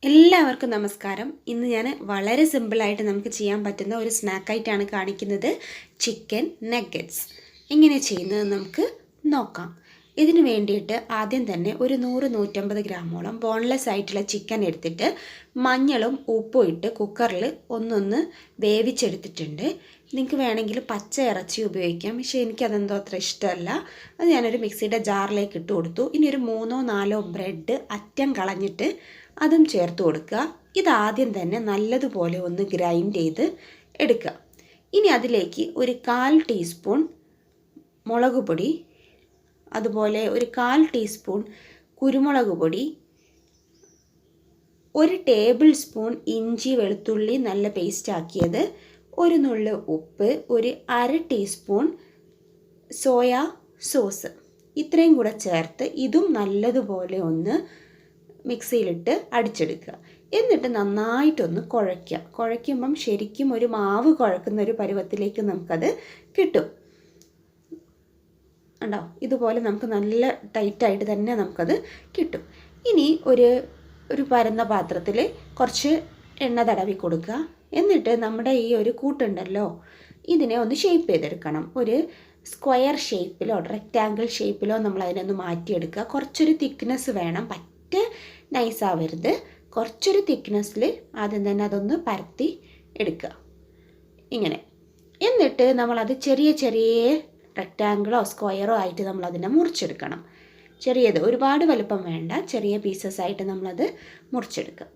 എല്ലാവർക്കും നമസ്കാരം. ഇന്ന് ഞാൻ വളരെ സിമ്പിളായിട്ട് നമുക്ക് ചെയ്യാൻ പറ്റുന്ന ഒരു സ്നാക്കായിട്ടാണ് കാണിക്കുന്നത്. ചിക്കൻ നഗറ്റ്സ് എങ്ങനെ ചെയ്യുന്നത് നമുക്ക് നോക്കാം. ഇതിനു വേണ്ടിയിട്ട് ആദ്യം തന്നെ ഒരു 100-150 ഗ്രാമോളം ബോൺലെസ് ആയിട്ടുള്ള ചിക്കൻ എടുത്തിട്ട് മഞ്ഞളും ഉപ്പും ഇട്ട് കുക്കറിൽ ഒന്നൊന്ന് വേവിച്ചെടുത്തിട്ടുണ്ട്. നിങ്ങൾക്ക് വേണമെങ്കിൽ പച്ച ഇറച്ചി ഉപയോഗിക്കാം, പക്ഷേ എനിക്കതെന്തോ അത്ര ഇഷ്ടമല്ല. അത് ഞാനൊരു മിക്സിയുടെ ജാറിലേക്ക് ഇട്ട് കൊടുത്തു. ഇനി ഒരു 3-4 ബ്രെഡ് അറ്റം കളഞ്ഞിട്ട് അതും ചേർത്ത് കൊടുക്കുക. ഇതാദ്യം തന്നെ നല്ലതുപോലെ ഒന്ന് ഗ്രൈൻഡ് ചെയ്ത് എടുക്കുക. ഇനി അതിലേക്ക് ഒരു 1/4 ടീസ്പൂൺ മുളക് പൊടി, അതുപോലെ ഒരു 1/4 ടീസ്പൂൺ കുരുമുളക് പൊടി, 1 ടേബിൾ സ്പൂൺ ഇഞ്ചി വെളുത്തുള്ളി നല്ല പേസ്റ്റ് ആക്കിയത്, ഒരു നുള്ള് ഉപ്പ്, ഒരു 1/2 ടീസ്പൂൺ സോയ സോസ്, ഇത്രയും കൂടെ ചേർത്ത് ഇതും നല്ലതുപോലെ ഒന്ന് മിക്സിയിലിട്ട് അടിച്ചെടുക്കുക. എന്നിട്ട് നന്നായിട്ടൊന്ന് കുഴയ്ക്കുമ്പം ശരിക്കും ഒരു മാവ് കുഴക്കുന്ന ഒരു പരുവത്തിലേക്ക് നമുക്കത് കിട്ടും. ഉണ്ടോ? ഇതുപോലെ നമുക്ക് നല്ല ടൈറ്റായിട്ട് തന്നെ നമുക്കത് കിട്ടും. ഇനി ഒരു പരന്ന പാത്രത്തിൽ കുറച്ച് എണ്ണ തടവി കൊടുക്കുക. എന്നിട്ട് നമ്മുടെ ഈ ഒരു കൂട്ടുണ്ടല്ലോ, ഇതിനെ ഒന്ന് ഷേപ്പ് ചെയ്തെടുക്കണം. ഒരു സ്ക്വയർ ഷേപ്പിലോ റെക്റ്റാങ്കിൾ ഷേപ്പിലോ നമ്മൾ അതിനൊന്ന് മാറ്റിയെടുക്കുക. കുറച്ചൊരു തിക്നെസ് വേണം, പറ്റ നൈസാവരുത്. കുറച്ചൊരു തിക്നെസ്സിൽ ആദ്യം തന്നെ അതൊന്ന് പരത്തി എടുക്കുക ഇങ്ങനെ. എന്നിട്ട് നമ്മളത് ചെറിയ ചെറിയ റെക്റ്റാങ്കിളോ സ്ക്വയറോ ആയിട്ട് നമ്മളതിനെ മുറിച്ചെടുക്കണം. ചെറിയത്, ഒരുപാട് വലുപ്പം വേണ്ട, ചെറിയ പീസസ് ആയിട്ട് നമ്മളത് മുറിച്ചെടുക്കുക.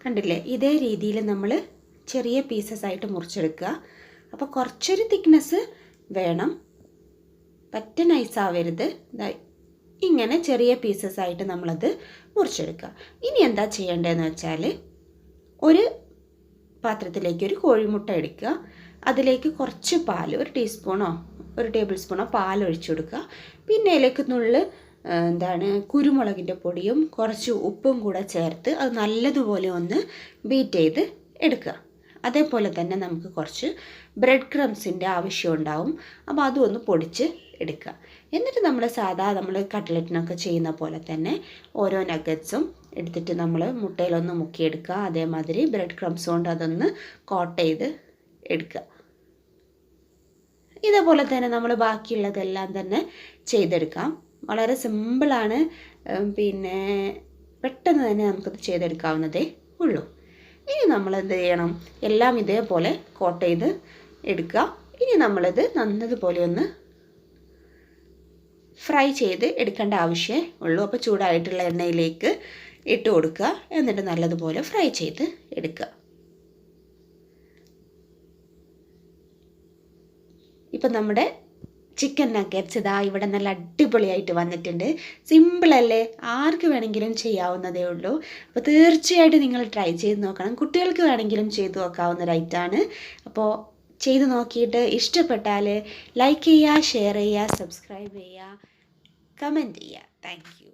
കണ്ടില്ലേ? ഇതേ രീതിയിൽ നമ്മൾ ചെറിയ പീസസ് ആയിട്ട് മുറിച്ചെടുക്കുക. അപ്പോൾ കുറച്ചൊരു തിക്നെസ് വേണം, പറ്റ നൈസാവരുത്. ഇങ്ങനെ ചെറിയ പീസസ് ആയിട്ട് നമ്മളത് മുറിച്ചെടുക്കുക. ഇനി എന്താ ചെയ്യേണ്ടതെന്ന് വെച്ചാൽ, ഒരു പാത്രത്തിലേക്ക് ഒരു കോഴിമുട്ട എടുക്കുക. അതിലേക്ക് കുറച്ച് പാൽ, ഒരു ടീസ്പൂണോ ഒരു ടേബിൾ സ്പൂണോ പാൽ ഒഴിച്ചു കൊടുക്കുക. പിന്നെ അതിലേക്ക് കുരുമുളകിൻ്റെ പൊടിയും കുറച്ച് ഉപ്പും കൂടെ ചേർത്ത് അത് നല്ലതുപോലെ ഒന്ന് ബീറ്റ് ചെയ്ത് എടുക്കുക. അതേപോലെ തന്നെ നമുക്ക് കുറച്ച് ബ്രെഡ് ക്രംസിൻ്റെ ആവശ്യം ഉണ്ടാവും. അപ്പോൾ അതും ഒന്ന് പൊടിച്ച് എടുക്കുക. എന്നിട്ട് നമ്മൾ കട്ട്ലറ്റിനൊക്കെ ചെയ്യുന്ന പോലെ തന്നെ ഓരോ നഗറ്റ്സും എടുത്തിട്ട് നമ്മൾ മുട്ടയിലൊന്ന് മുക്കിയെടുക്കുക. അതേമാതിരി ബ്രെഡ് ക്രംസ് കൊണ്ട് അതൊന്ന് കോട്ട് ചെയ്ത് എടുക്കുക. ഇതേപോലെ തന്നെ നമ്മൾ ബാക്കിയുള്ളതെല്ലാം തന്നെ ചെയ്തെടുക്കാം. വളരെ സിമ്പിളാണ്, പിന്നെ പെട്ടെന്ന് തന്നെ നമുക്കത് ചെയ്തെടുക്കാവുന്നതേ ഉള്ളൂ. ഇനി നമ്മൾ എന്ത് ചെയ്യണം, എല്ലാം ഇതേപോലെ കോട്ട് ചെയ്ത് എടുക്കുക. ഇനി നമ്മളിത് നല്ലതുപോലെ ഒന്ന് ഫ്രൈ ചെയ്ത് എടുക്കേണ്ട ആവശ്യമേ ഉള്ളൂ. അപ്പോൾ ചൂടായിട്ടുള്ള എണ്ണയിലേക്ക് ഇട്ട് കൊടുക്കുക. എന്നിട്ട് നല്ലതുപോലെ ഫ്രൈ ചെയ്ത് എടുക്കുക. ഇപ്പം നമ്മുടെ ചിക്കൻ നഗറ്റ്സ് ഇതാ ഇവിടെ നല്ല അടിപൊളിയായിട്ട് വന്നിട്ടുണ്ട്. സിമ്പിളല്ലേ? ആർക്ക് വേണമെങ്കിലും ചെയ്യാവുന്നതേ ഉള്ളൂ. അപ്പോൾ തീർച്ചയായിട്ടും നിങ്ങൾ ട്രൈ ചെയ്ത് നോക്കണം. കുട്ടികൾക്ക് വേണമെങ്കിലും ചെയ്ത് നോക്കാവുന്ന ഒരു ഐറ്റമാണ്. അപ്പോൾ ചെയ്ത് നോക്കിയിട്ട് ഇഷ്ടപ്പെട്ടാൽ ലൈക്ക് ചെയ്യുക, ഷെയർ ചെയ്യുക, സബ്സ്ക്രൈബ് ചെയ്യുക, കമൻറ്റ് ചെയ്യുക. Thank you.